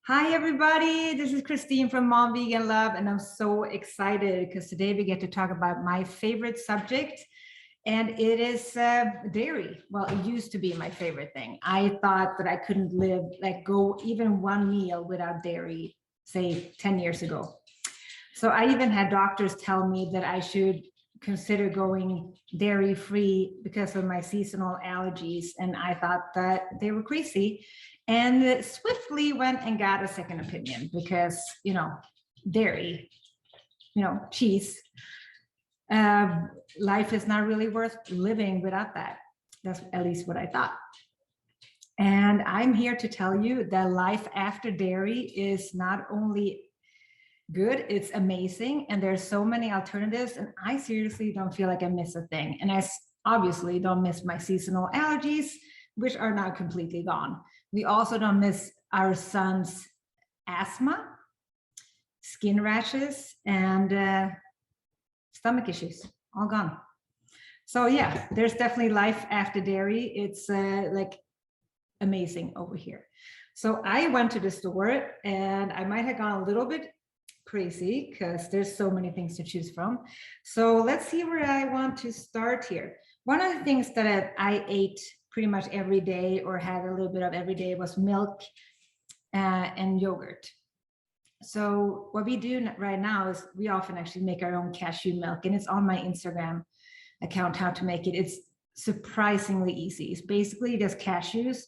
Hi, everybody. This is Christine from Mom Vegan Love, and I'm so excited because today we get to talk about my favorite subject, and it is dairy. Well, it used to be my favorite thing. I thought that I couldn't live, go even one meal without dairy, say 10 years ago. So I even had doctors tell me that I should consider going dairy free because of my seasonal allergies. And I thought that they were crazy and swiftly went and got a second opinion because, dairy, cheese, life is not really worth living without that. That's at least what I thought. And I'm here to tell you that life after dairy is not only good, it's amazing, and there's so many alternatives, and I seriously don't feel like I miss a thing. And I obviously don't miss my seasonal allergies, which are now completely gone. We also don't miss our son's asthma, skin rashes, and stomach issues, all gone. So yeah, there's definitely life after dairy. It's like amazing over here. So I went to the store, and I might have gone a little bit crazy because there's so many things to choose from. So let's see where I want to start here. One of the things that I ate pretty much every day or had a little bit of every day was milk and yogurt. So what we do right now is we often actually make our own cashew milk, and it's on my Instagram account how to make it. It's surprisingly easy. It's basically just cashews,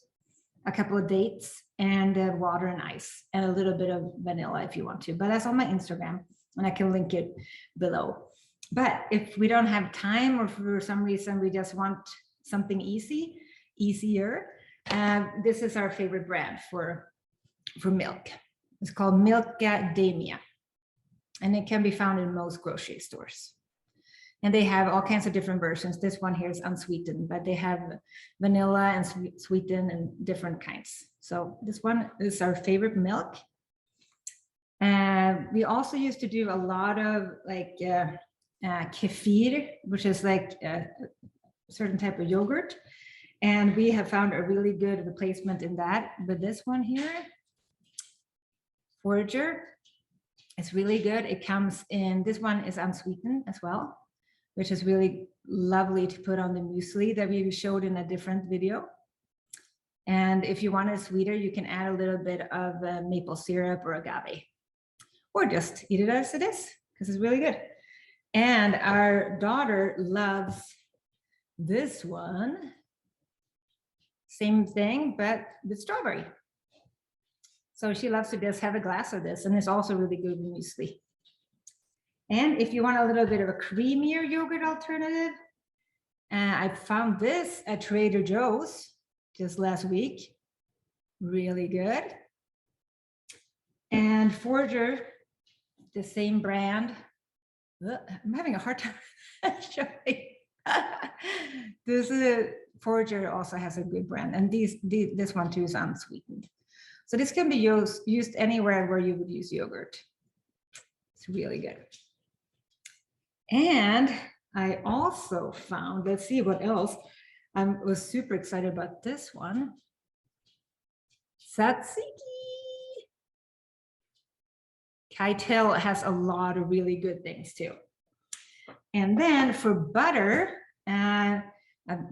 a couple of dates, and water and ice, and a little bit of vanilla if you want to, but that's on my Instagram, and I can link it below. But if we don't have time, or for some reason we just want something easier, this is our favorite brand for milk. It's called Milkademia, and it can be found in most grocery stores. And they have all kinds of different versions. This one here is unsweetened, but they have vanilla and sweetened and different kinds. So this one is our favorite milk. And we also used to do a lot of kefir, which is like a certain type of yogurt. And we have found a really good replacement in that. But this one here, Forager, it's really good. It comes in, this one is unsweetened as well, which is really lovely to put on the muesli that we showed in a different video. And if you want it sweeter, you can add a little bit of maple syrup or agave, or just eat it as it is, because it's really good. And our daughter loves this one. Same thing, but with strawberry. So she loves to just have a glass of this, and it's also really good with muesli. And if you want a little bit of a creamier yogurt alternative, I found this at Trader Joe's just last week. Really good. And Forager, the same brand. I'm having a hard time showing. This is Forager also has a good brand, and this one too is unsweetened. So this can be used anywhere where you would use yogurt. It's really good. And I also found, let's see what else. I was super excited about this one. Tzatziki. Keitel has a lot of really good things too. And then for butter, a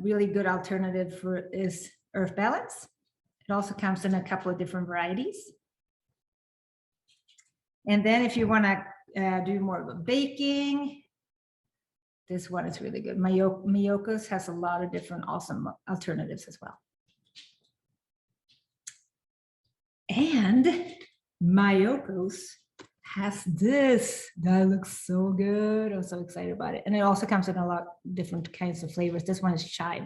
really good alternative is Earth Balance. It also comes in a couple of different varieties. And then if you want to do more of a baking, this one is really good. Miyoko's has a lot of different awesome alternatives as well. And Miyoko's has this that looks so good. I'm so excited about it. And it also comes in a lot of different kinds of flavors. This one is chive,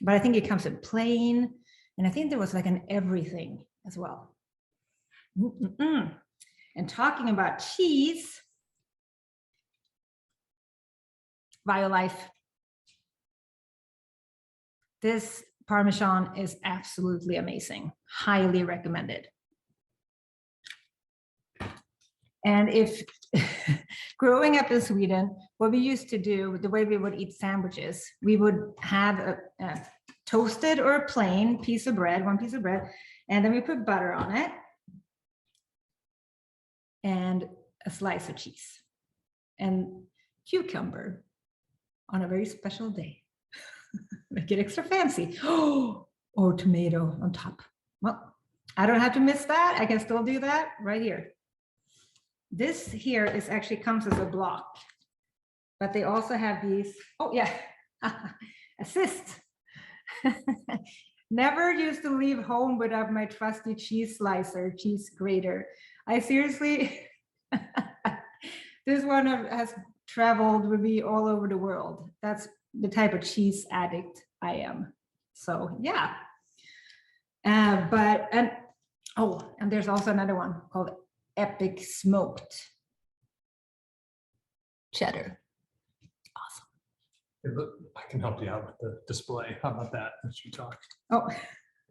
but I think it comes in plain. And I think there was like an everything as well. And talking about cheese, BioLife. This Parmesan is absolutely amazing. Highly recommended. And if growing up in Sweden, what we used to do, the way we would eat sandwiches, we would have a toasted or a plain piece of bread, one piece of bread, and then we put butter on it. and a slice of cheese and cucumber on a very special day. Make it extra fancy. Oh, or tomato on top. Well, I don't have to miss that. I can still do that right here. This here is actually comes as a block, but they also have these. Oh yeah, assist. Never used to leave home without my trusty cheese slicer, cheese grater. I seriously, this one has traveled with me all over the world. That's the type of cheese addict I am. So yeah. And there's also another one called Epic Smoked Cheddar. Awesome. Hey, look, I can help you out with the display. How about that? As you talk. Oh,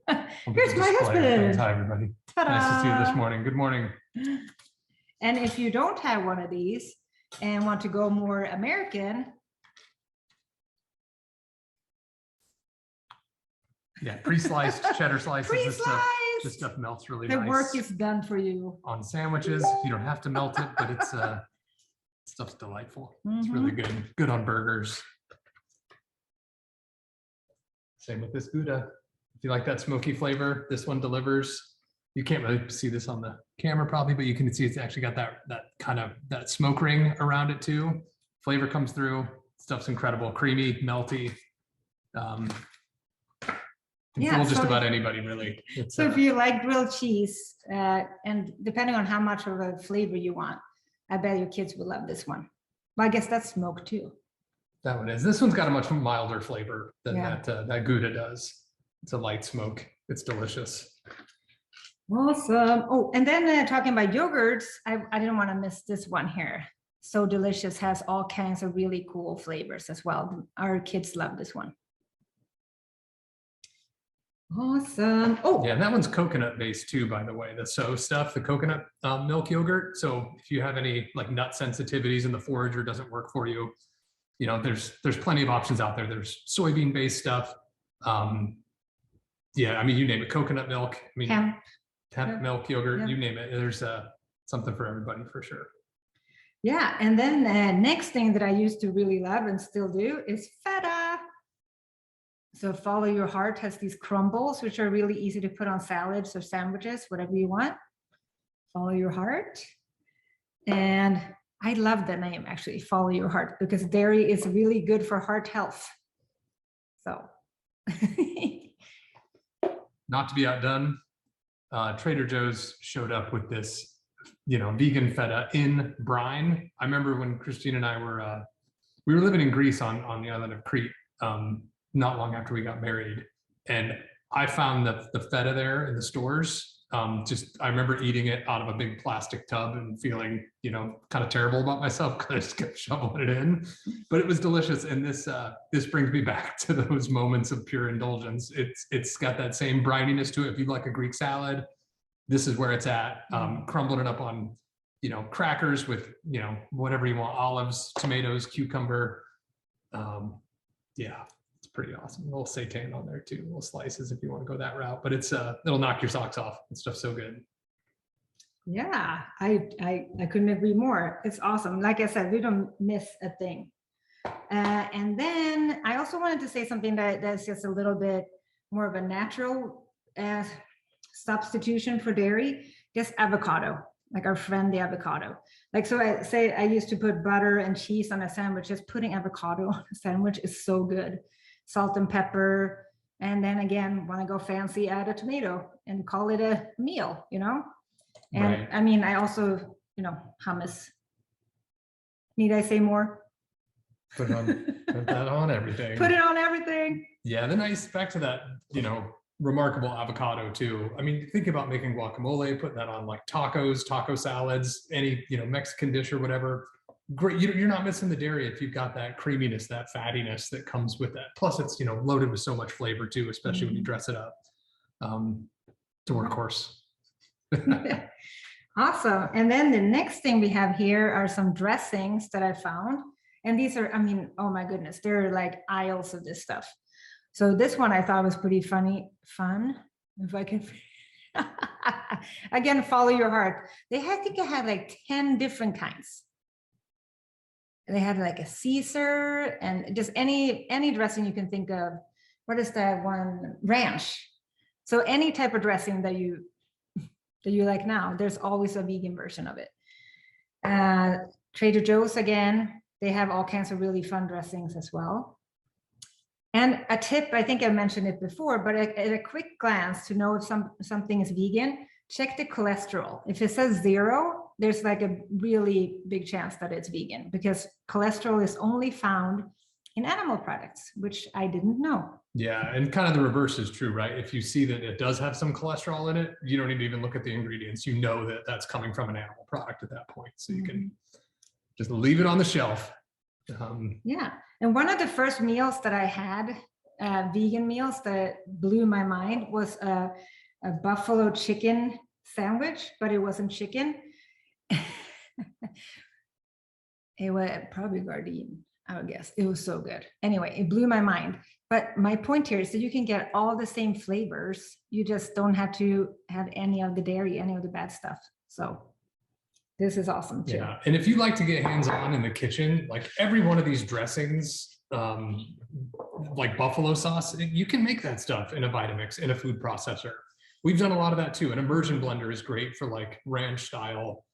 here's my husband. Hi, everybody. Ta-da. Nice to see you this morning. Good morning. And if you don't have one of these and want to go more American, yeah, pre-sliced cheddar slices. Pre-sliced. This stuff melts really the nice. work is done for you. On sandwiches, you don't have to melt it, but it's stuff's delightful. It's really good. Good on burgers. Same with this Gouda. If you like that smoky flavor, this one delivers. You can't really see this on the camera probably, but you can see it's actually got that kind of that smoke ring around it too. Flavor comes through. Stuff's incredible, creamy, melty. Yeah, fool just about anybody really. So if you like grilled cheese, and depending on how much of a flavor you want, I bet your kids will love this one. Well, I guess that's smoked too. That one is. This one's got a much milder flavor than Yeah. that Gouda does. It's a light smoke. It's delicious. Awesome. Oh, and then talking about yogurts, I didn't want to miss this one here. So Delicious has all kinds of really cool flavors as well. Our kids love this one. Awesome. Oh, Yeah, and that one's coconut based too, by the way. The So stuff, the coconut milk yogurt. So if you have any like nut sensitivities and the forager doesn't work for you, you know, there's plenty of options out there. There's soybean based stuff. Yeah, I mean, you name it, coconut milk. I mean, hemp milk yogurt, you name it. There's something for everybody for sure. Yeah, and then the next thing that I used to really love and still do is Feta. So Follow Your Heart has these crumbles, which are really easy to put on salads or sandwiches, whatever you want. Follow Your Heart. And I love the name, actually, Follow Your Heart, because dairy is really good for heart health. So. Not to be outdone, Trader Joe's showed up with this, you know, vegan feta in brine. I remember when Christine and I were, we were living in Greece on the island of Crete, not long after we got married. And I found the feta there in the stores. I remember eating it out of a big plastic tub and feeling, you know, kind of terrible about myself because I just kept shoveling it in, but it was delicious. And this brings me back to those moments of pure indulgence. It's got that same brininess to it. If you like a Greek salad, this is where it's at. Crumbling it up on, you know, crackers with, you know, whatever you want, olives, tomatoes, cucumber. Yeah. Pretty awesome. A little seitan on there too, little slices if you want to go that route, but it's it'll knock your socks off. It's stuff so good. Yeah, I couldn't agree more. It's awesome. Like I said, we don't miss a thing. And then I also wanted to say something that's just a little bit more of a natural substitution for dairy, just avocado, like our friend the avocado. Like, so I used to put butter and cheese on a sandwich. Just putting avocado on a sandwich is so good. Salt and pepper, and then again, want to go fancy, add a tomato and call it a meal, you know. And right. I mean, I also, you know, hummus. Need I say more? Put that on everything. Put it on everything. Yeah, then back to that, you know, remarkable avocado too. I mean, think about making guacamole, putting that on like tacos, taco salads, any, you know, Mexican dish or whatever. Great. You're not missing the dairy if you've got that creaminess, that fattiness that comes with that. Plus it's, you know, loaded with so much flavor too, especially when you dress it up. It's a workhorse. Awesome. And then the next thing we have here are some dressings that I found. And these are, I mean, oh my goodness, there are like aisles of this stuff. So this one I thought was pretty fun, if I can. Again, follow your heart. I think they had like 10 different kinds. They had like a Caesar and just any dressing you can think of. What is that one? Ranch. So any type of dressing that you like now, there's always a vegan version of it. Trader Joe's, again, they have all kinds of really fun dressings as well. And a tip, I think I mentioned it before, but at a quick glance to know if something is vegan, check the cholesterol. If it says 0, there's like a really big chance that it's vegan, because cholesterol is only found in animal products, which I didn't know. Yeah, and kind of the reverse is true, right? If you see that it does have some cholesterol in it, you don't need to even look at the ingredients. You know that that's coming from an animal product at that point. So you can just leave it on the shelf. Yeah, and one of the first meals that I had, vegan meals that blew my mind, was a buffalo chicken sandwich, but it wasn't chicken. It was probably Gardein, I would guess. It was so good. Anyway, it blew my mind. But my point here is that you can get all the same flavors. You just don't have to have any of the dairy, any of the bad stuff. So this is awesome too. Yeah, and if you like to get hands-on in the kitchen, like every one of these dressings, like buffalo sauce, you can make that stuff in a Vitamix, in a food processor. We've done a lot of that too. An immersion blender is great for like ranch style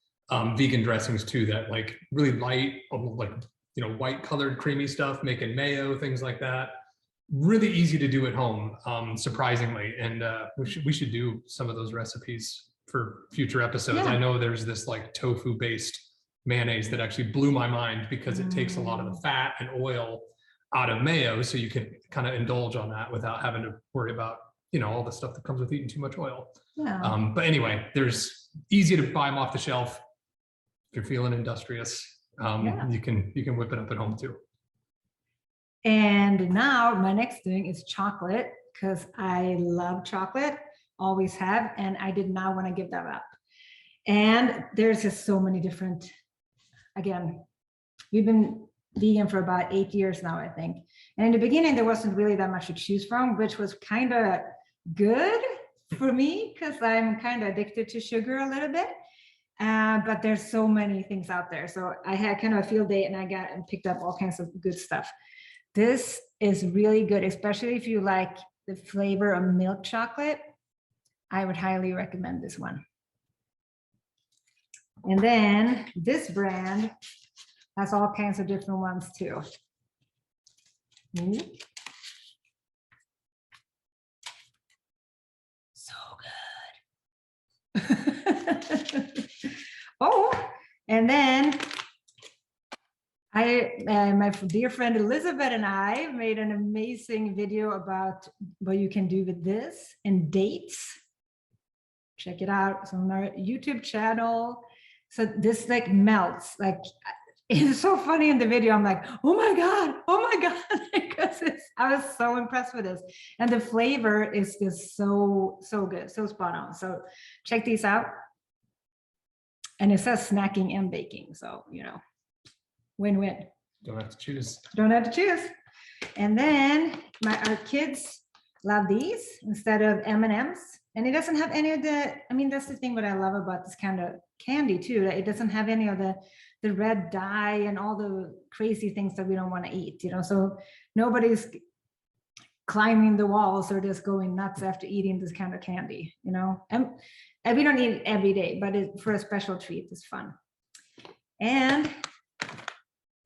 vegan dressings too, that like really light, like, you know, white colored creamy stuff, making mayo, things like that. Really easy to do at home, surprisingly. And we should do some of those recipes for future episodes. Yeah. I know there's this like tofu based mayonnaise that actually blew my mind, because it takes a lot of the fat and oil out of mayo, so you can kind of indulge on that without having to worry about, you know, all the stuff that comes with eating too much oil. Yeah. But anyway, there's easy to buy them off the shelf. If you're feeling industrious, you can whip it up at home too. And now my next thing is chocolate, because I love chocolate, always have, and I did not want to give that up. And there's just so many different, again, we've been vegan for about 8 years now, I think. And in the beginning, there wasn't really that much to choose from, which was kind of good for me, because I'm kind of addicted to sugar a little bit. But there's so many things out there. So I had kind of a field day, and I got and picked up all kinds of good stuff. This is really good, especially if you like the flavor of milk chocolate. I would highly recommend this one. And then this brand has all kinds of different ones too. So good. Oh, and then my dear friend Elizabeth and I made an amazing video about what you can do with this and dates. Check it out. It's on our YouTube channel. So this like melts, like it's so funny in the video. I'm like, oh my God, because I was so impressed with this. And the flavor is just so good, so spot on. So check these out. And it says snacking and baking. So, you know, win-win. Don't have to choose. Don't have to choose. And then our kids love these instead of M&Ms. And it doesn't have any of the, I mean, that's the thing what I love about this kind of candy too, that it doesn't have any of the red dye and all the crazy things that we don't want to eat, you know, so nobody's climbing the walls or just going nuts after eating this kind of candy, you know, and we don't eat it every day, but for a special treat, it's fun. And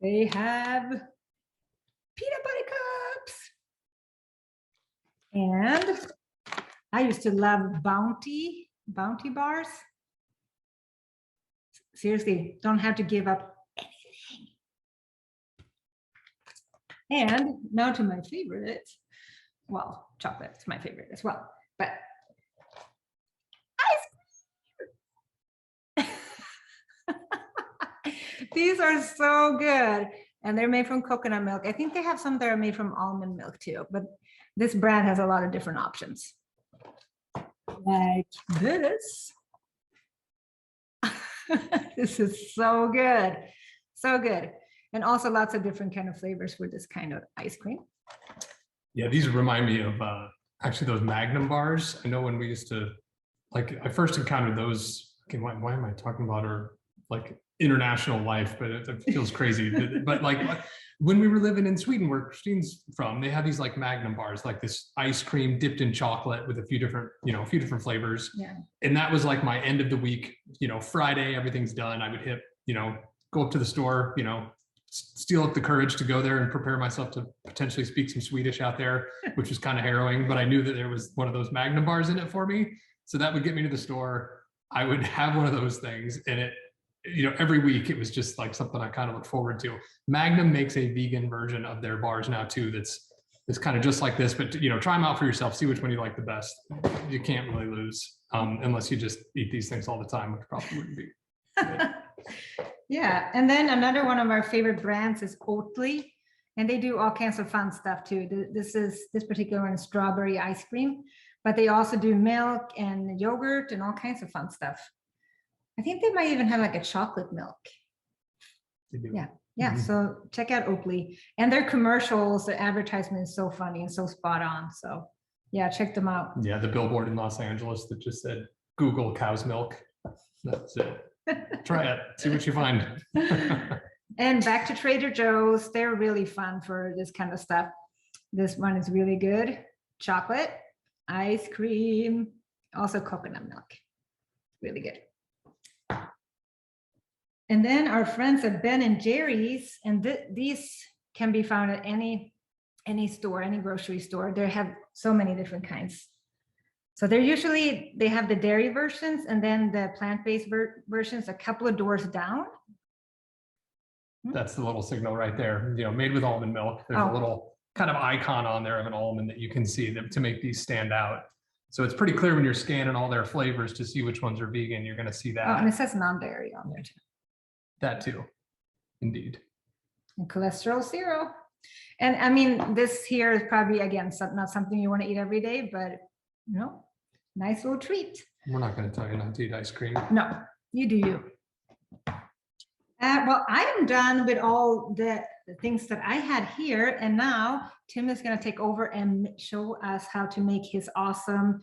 they have peanut butter cups. And I used to love Bounty bars. Seriously, don't have to give up anything. And now to my favorite. Well, chocolate is my favorite as well, but ice cream. These are so good. And they're made from coconut milk. I think they have some that are made from almond milk too, but this brand has a lot of different options. Like this. This is so good. So good. And also lots of different kind of flavors for this kind of ice cream. Yeah, these remind me of actually those Magnum bars. I know when we used to like I first encountered those. Okay, why am I talking about our like international life? But it feels crazy. But like when we were living in Sweden, where Christine's from, they have these like Magnum bars, like this ice cream dipped in chocolate with a few different, a few different flavors. Yeah. And that was like my end of the week. Friday, everything's done. I would hit, go up to the store, steal up the courage to go there and prepare myself to potentially speak some Swedish out there, which was kind of harrowing, but I knew that there was one of those Magnum bars in it for me. So that would get me to the store. I would have one of those things, and it, every week it was just like something I kind of look forward to. Magnum makes a vegan version of their bars now too. That's kind of just like this, but try them out for yourself. See which one you like the best. You can't really lose unless you just eat these things all the time, which probably wouldn't be good. Yeah, and then another one of our favorite brands is Oatly, and they do all kinds of fun stuff too. This particular one is strawberry ice cream, but they also do milk and yogurt and all kinds of fun stuff. I think they might even have like a chocolate milk. Yeah. Mm-hmm. So check out Oatly, and their commercials, their advertisement is so funny and so spot on. So yeah, check them out. Yeah, the billboard in Los Angeles that just said Google cow's milk. That's it. Try it, see what you find. And back to Trader Joe's, they're really fun for this kind of stuff. This one is really good. Chocolate, ice cream, also coconut milk. Really good. And then our friends at Ben and Jerry's, and these can be found at any store, any grocery store. They have so many different kinds. So they have the dairy versions and then the plant-based versions a couple of doors down. That's the little signal right there, made with almond milk. There's a little kind of icon on there of an almond that you can see to make these stand out. So it's pretty clear when you're scanning all their flavors to see which ones are vegan, you're going to see that. Oh, and it says non-dairy on there too. That too, indeed. And cholesterol 0. And I mean, this here is probably, again, not something you want to eat every day, but nice little treat. We're not going to tell you not to eat ice cream. No, you do you. Well, I am done with all the things that I had here, and now Tim is going to take over and show us how to make his awesome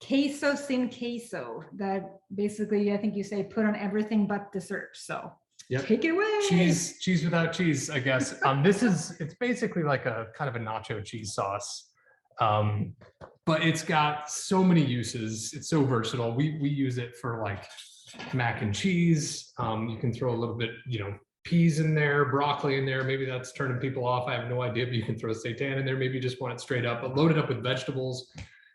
Queso Sin Queso that basically, I think you say, put on everything but dessert. So yep. Take it away. Cheese without cheese, I guess. It's basically like a kind of a nacho cheese sauce. But it's got so many uses. It's so versatile. We use it for like mac and cheese. You can throw a little bit, peas in there, broccoli in there. Maybe that's turning people off. I have no idea, but you can throw seitan in there. Maybe you just want it straight up, but load it up with vegetables,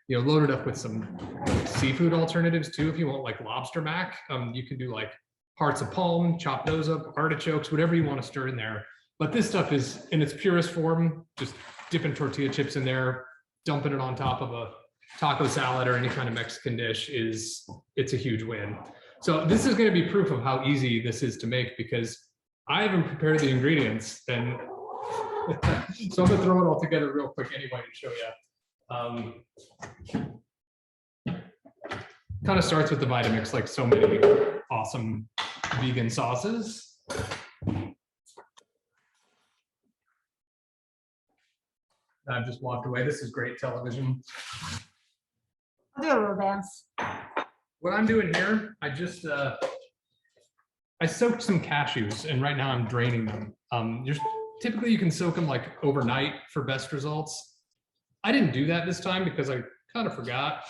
load it up with some seafood alternatives too. If you want like lobster mac, you can do like hearts of palm, chop those up, artichokes, whatever you want to stir in there. But this stuff is in its purest form, just dipping tortilla chips in there, dumping it on top of a taco salad or any kind of Mexican dish it's a huge win. So this is going to be proof of how easy this is to make, because I haven't prepared the ingredients, and so I'm going to throw it all together real quick anyway to show you. Kind of starts with the Vitamix, like so many awesome vegan sauces. I've just walked away. This is great television. I'll do a little dance. What I'm doing here, I soaked some cashews, and right now I'm draining them. Typically you can soak them like overnight for best results. I didn't do that this time because I kind of forgot.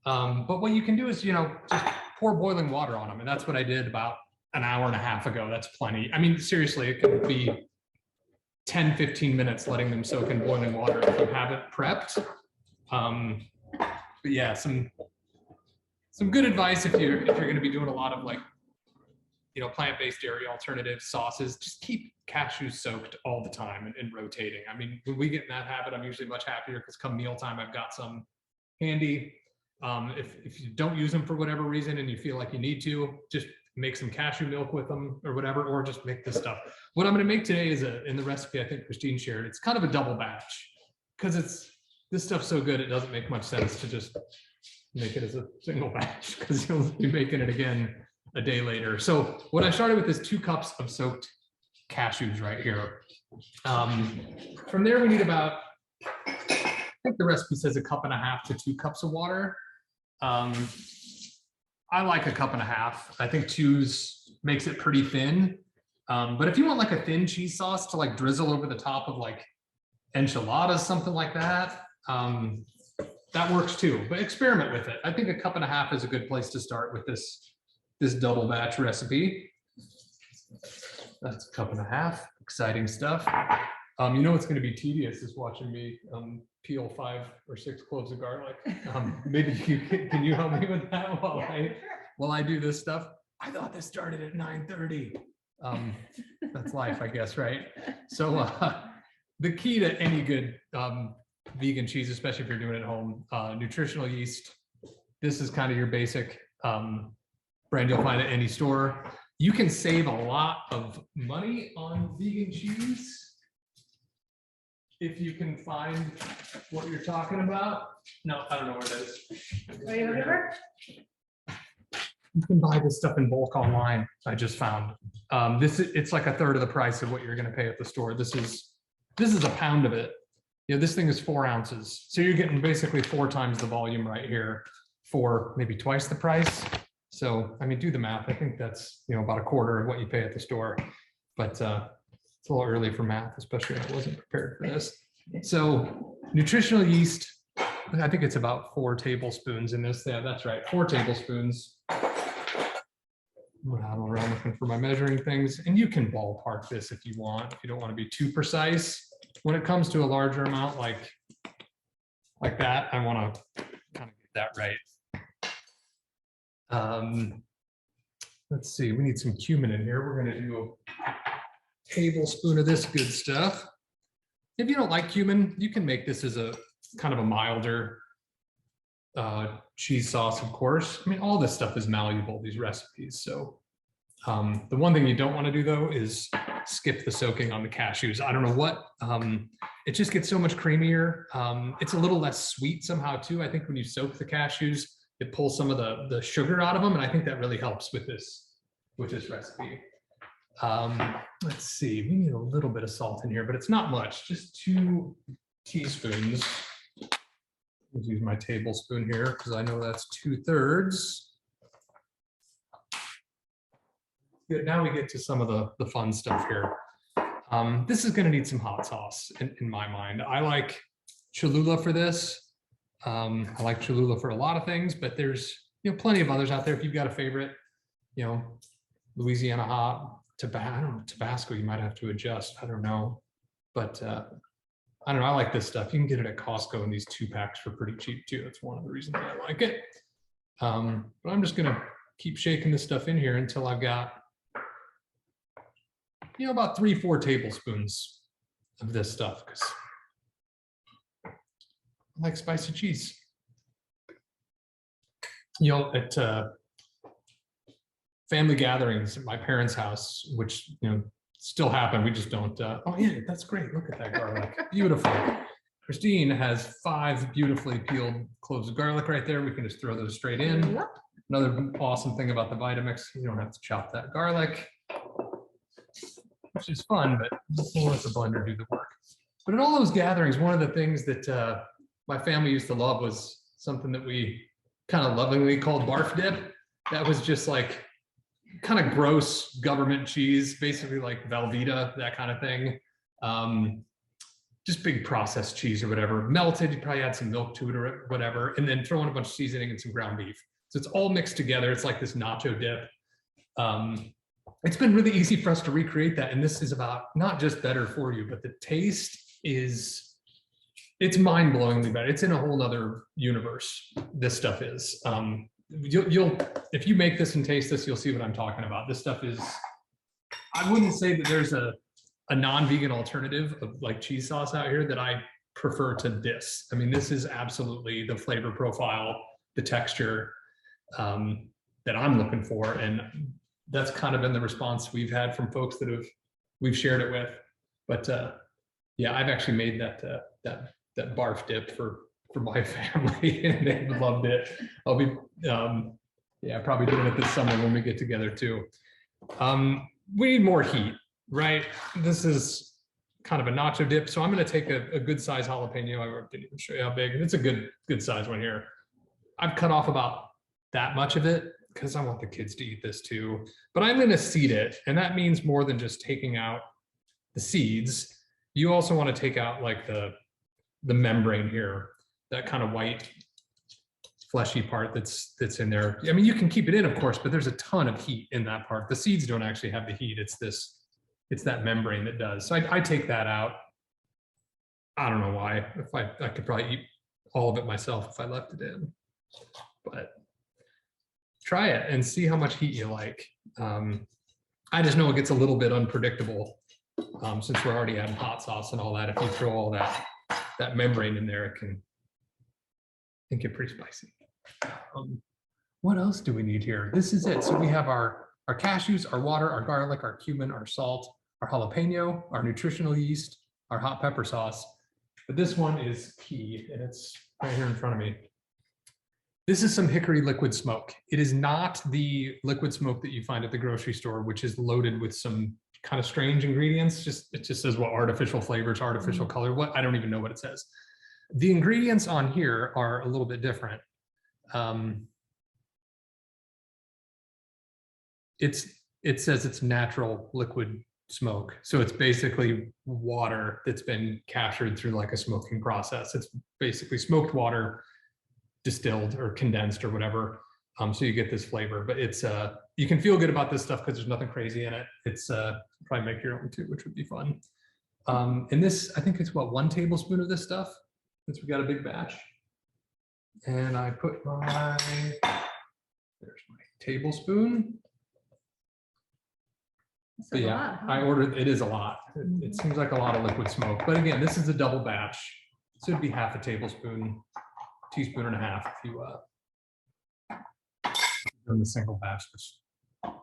But what you can do is, just pour boiling water on them. And that's what I did about an hour and a half ago. That's plenty. I mean, seriously, it could be 10, 15 minutes letting them soak in boiling water if you have it prepped. But yeah, some good advice if you're going to be doing a lot of like, plant-based dairy alternative sauces. Just keep cashews soaked all the time and rotating. I mean, when we get in that habit, I'm usually much happier because come mealtime, I've got some handy. If you don't use them for whatever reason and you feel like you need to, just make some cashew milk with them or whatever, or just make this stuff. What I'm going to make today is in the recipe I think Christine shared, it's kind of a double batch because this stuff's so good it doesn't make much sense to just make it as a single batch because you'll be making it again a day later. So what I started with is 2 cups of soaked cashews right here. From there we need about, I think the recipe says 1.5 cups to 2 cups of water. I like a cup and a half. I think 2's makes it pretty thin. But if you want like a thin cheese sauce to like drizzle over the top of like enchiladas, something like that, that works too. But experiment with it. I think a cup and a half is a good place to start with this double batch recipe. That's a cup and a half. Exciting stuff. You know what's going to be tedious is watching me peel 5 or 6 cloves of garlic. Maybe can you help me with that while I do this stuff? I thought this started at 9:30. That's life, I guess, right? So the key to any good vegan cheese, especially if you're doing it at home, nutritional yeast. This is kind of your basic brand you'll find at any store. You can save a lot of money on vegan cheese if you can find what you're talking about. No, I don't know where it is. You can buy this stuff in bulk online. I just found it's like a third of the price of what you're going to pay at the store. This is a pound of it. You know, this thing is 4 ounces, so you're getting basically 4 times the volume right here for maybe twice the price. So I mean, do the math. I think that's, you know, about a quarter of what you pay at the store. But it's a little early for math, especially if I wasn't prepared for this. So nutritional yeast, I think it's about 4 tablespoons in this. Yeah, that's right, 4 tablespoons. I'm looking for my measuring things, and you can ballpark this if you want. If you don't want to be too precise, when it comes to a larger amount like that, I want to kind of get that right. Let's see, we need some cumin in here. We're going to do a tablespoon of this good stuff. If you don't like cumin, you can make this as a kind of a milder cheese sauce, of course. I mean, all this stuff is malleable, these recipes. So the one thing you don't want to do though is skip the soaking on the cashews. I don't know what, it just gets so much creamier. It's a little less sweet somehow too. I think when you soak the cashews, it pulls some of the sugar out of them, and I think that really helps with this recipe. Let's see, we need a little bit of salt in here, but it's not much, just 2 teaspoons. Let's use my tablespoon here because I know that's 2/3. Good, now we get to some of the fun stuff here. This is going to need some hot sauce in my mind. I like Cholula for this. I like Cholula for a lot of things, but there's, you know, plenty of others out there. If you've got a favorite, you know, Louisiana hot, Tabasco, you might have to adjust. I don't know, but I don't know. I like this stuff. You can get it at Costco in these 2-packs for pretty cheap too. That's one of the reasons I like it. But I'm just gonna keep shaking this stuff in here until I've got, you know, about 3-4 tablespoons of this stuff, because I like spicy cheese. You know, at family gatherings at my parents' house, which, you know, still happen, we just don't, oh yeah, that's great, look at that garlic, beautiful. Christine has 5 beautifully peeled cloves of garlic right there. We can just throw those straight in. Another awesome thing about the Vitamix, you don't have to chop that garlic, which is fun, but we'll let the blender do the work. But at all those gatherings, one of the things that my family used to love was something that we kind of lovingly called Barf Dip. That was just like kind of gross government cheese, basically like Velveeta, that kind of thing. Just big processed cheese or whatever, melted. You probably add some milk to it or whatever, and then throw in a bunch of seasoning and some ground beef. So it's all mixed together. It's like this nacho dip. It's been really easy for us to recreate that. And this is about not just better for you, but the taste is, it's mind-blowingly better. It's in a whole nother universe, this stuff is. You'll if you make this and taste this, you'll see what I'm talking about. This stuff is, I wouldn't say that there's a non-vegan alternative of like cheese sauce out here that I prefer to this. I mean, this is absolutely the flavor profile, the texture that I'm looking for. And that's kind of been the response we've had from folks that we've shared it with. But yeah, I've actually made that barf dip for my family, and they loved it. I'll be yeah, probably doing it this summer when we get together too. We need more heat, right? This is kind of a nacho dip, so I'm going to take a good size jalapeno. I didn't even show you how big. It's a good size one here. I've cut off about that much of it because I want the kids to eat this too, but I'm going to seed it. And that means more than just taking out the seeds. You also want to take out like the membrane here, that kind of white fleshy part that's in there. I mean, you can keep it in, of course, but there's a ton of heat in that part. The seeds don't actually have the heat. It's that membrane that does. So I take that out. I don't know why. If I could probably eat all of it myself if I left it in, but try it and see how much heat you like. I just know it gets a little bit unpredictable since we're already adding hot sauce and all that. If you throw all that membrane in there, it can get pretty spicy. What else do we need here? This is it. So we have our cashews, our water, our garlic, our cumin, our salt, our jalapeno, our nutritional yeast, our hot pepper sauce. But this one is key, and it's right here in front of me. This is some Hickory liquid smoke. It is not the liquid smoke that you find at the grocery store, which is loaded with some kind of strange ingredients. It just says what artificial flavors, artificial color, what, I don't even know what it says. The ingredients on here are a little bit different. It says it's natural liquid smoke. So it's basically water that's been captured through like a smoking process. It's basically smoked water distilled or condensed or whatever. So you get this flavor, but it's you can feel good about this stuff because there's nothing crazy in it. It's probably make your own too, which would be fun. And this, I think it's what, 1 tablespoon of this stuff, since we got a big batch. And I put there's my tablespoon. But yeah, lot, huh? I ordered, it is a lot. It seems like a lot of liquid smoke, but again, this is a double batch. So it'd be half a tablespoon, teaspoon and a half if you in the single batch.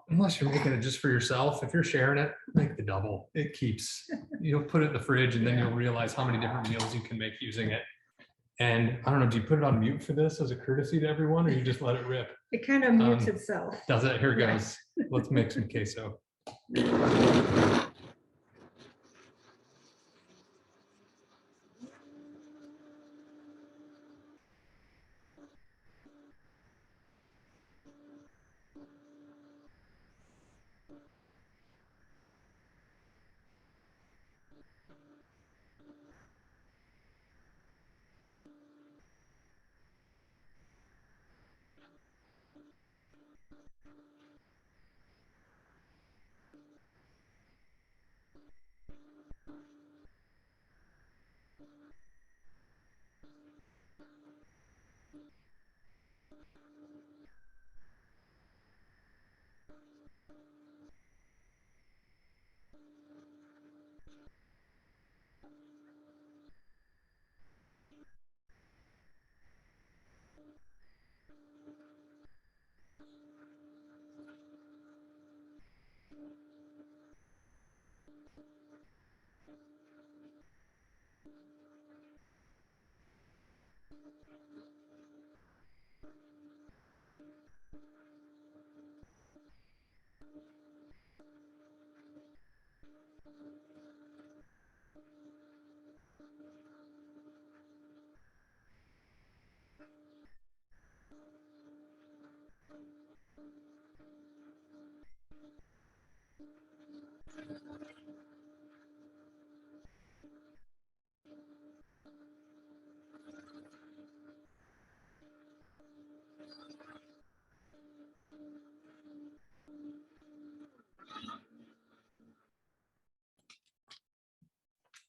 Unless you're making it just for yourself, if you're sharing it, make the double. It keeps, you'll put it in the fridge and then you'll realize how many different meals you can make using it. And I don't know, do you put it on mute for this as a courtesy to everyone, or you just let it rip? It kind of mutes itself. Does it? Here it goes. Let's make some queso.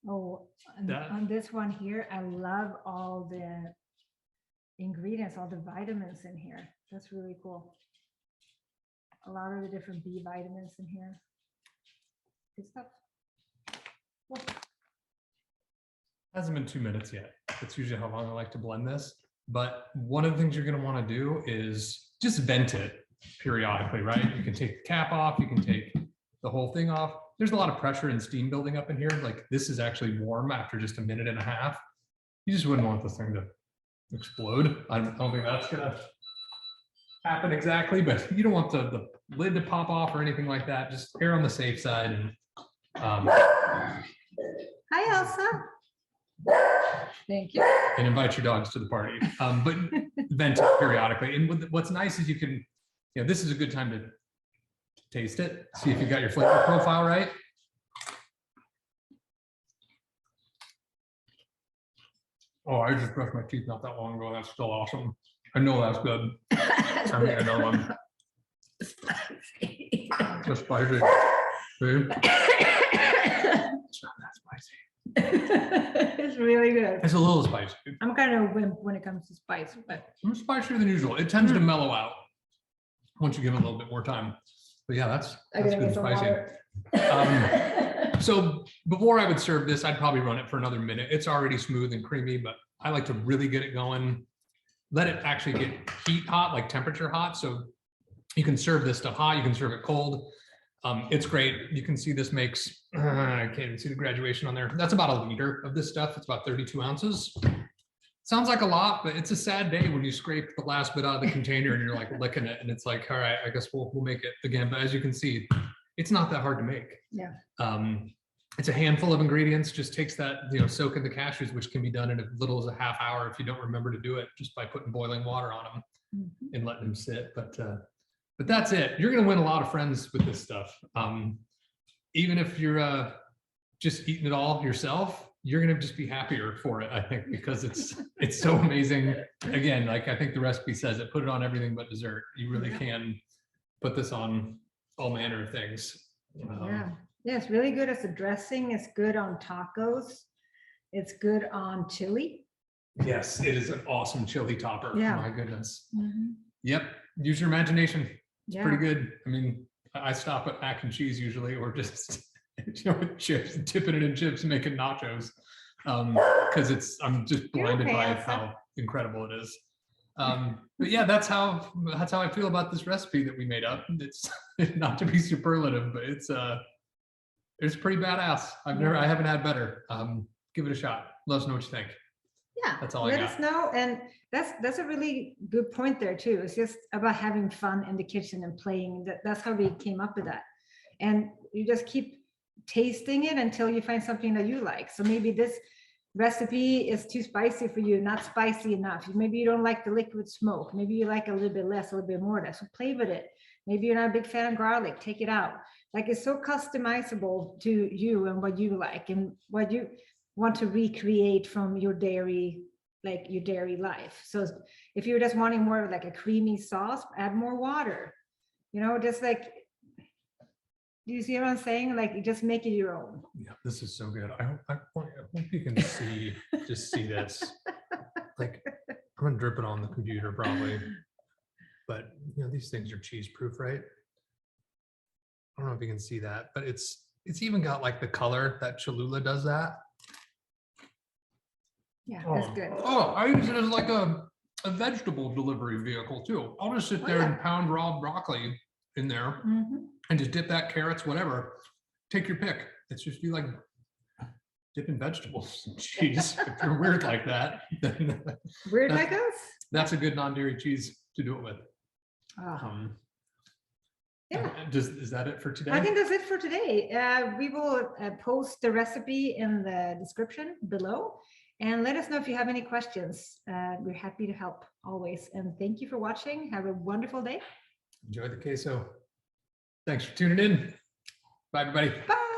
Oh, on this one here, I love all the ingredients, all the vitamins in here. That's really cool. A lot of the different B vitamins in here. Good stuff. Cool. Hasn't been 2 minutes yet. That's usually how long I like to blend this. But one of the things you're going to want to do is just vent it periodically, right? You can take the cap off, you can take the whole thing off. There's a lot of pressure and steam building up in here. Like this is actually warm after just 1.5 minutes. You just wouldn't want this thing to explode. I don't think that's gonna happen exactly, but you don't want the lid to pop off or anything like that. Just err on the safe side. And hi, Elsa. Thank you. And invite your dogs to the party. But vent it periodically. And what's nice is you can yeah, this is a good time to taste it. See if you got your flavor profile right. Oh, I just brushed my teeth not that long ago. That's still awesome. I know that's good. I'm getting another one. Spicy. Just spicy. See? It's not that spicy. It's really good. It's a little spicy. I'm kind of a wimp when it comes to spice, but It's spicier than usual. It tends to mellow out once you give it a little bit more time. But yeah, that's I gotta good get some spicy. water. So before I would serve this, I'd probably run it for another minute. It's already smooth and creamy, but I like to really get it going. Let it actually get heat hot, like temperature hot. So you can serve this stuff hot, you can serve it cold. It's great. You can see this makes, I can't even see the graduation on there. That's about a liter of this stuff. It's about 32 ounces. Sounds like a lot, but it's a sad day when you scrape the last bit out of the container and you're like licking it and it's like, all right, I guess we'll make it again. But as you can see, it's not that hard to make. Yeah. It's a handful of ingredients, just takes that, soak in the cashews, which can be done in as little as a half hour if you don't remember to do it, just by putting boiling water on them and letting them sit. But that's it. You're going to win a lot of friends with this stuff. Even if you're just eating it all yourself, you're going to just be happier for it, I think, because it's so amazing. Again, like I think the recipe says it, put it on everything but dessert. You really can put this on all manner of things. Yeah, it's really good as a dressing. It's good on tacos. It's good on chili. Yes, it is an awesome chili topper. Yeah. My goodness. Yep. Use your imagination. It's pretty good. I mean, I stop at mac and cheese usually, or just chips, dipping it in chips and making nachos. Because I'm just blinded by how incredible it is. But yeah, that's how I feel about this recipe that we made up. It's not to be superlative, but it's pretty badass. I haven't had better. Give it a shot. Let us know what you think. Yeah, that's all. Let us know. And that's a really good point there too. It's just about having fun in the kitchen and playing. That's how we came up with that. And you just keep tasting it until you find something that you like. So maybe this recipe is too spicy for you, not spicy enough. Maybe you don't like the liquid smoke. Maybe you like a little bit less, a little bit more. So play with it. Maybe you're not a big fan of garlic, take it out. Like it's so customizable to you and what you like and what you want to recreate from your dairy, like your dairy life. So if you're just wanting more of like a creamy sauce, add more water, just like, do you see what I'm saying? Like, you just make it your own. Yeah, this is so good. I hope you can see this. Like, I'm gonna drip it on the computer probably, but these things are cheese proof, right? I don't know if you can see that, but it's even got like the color that Cholula does that. Yeah, that's good. Oh, I use it as like a vegetable delivery vehicle too. I'll just sit there and pound raw broccoli in there and just dip that, carrots, whatever. Take your pick. It's just you like dipping vegetables in cheese. If you're weird like that, then weird like us? That's a good non-dairy cheese to do it with. Yeah. Is that it for today? I think that's it for today. We will post the recipe in the description below. And let us know if you have any questions. We're happy to help always. And thank you for watching. Have a wonderful day. Enjoy the queso. Thanks for tuning in. Bye, everybody. Bye.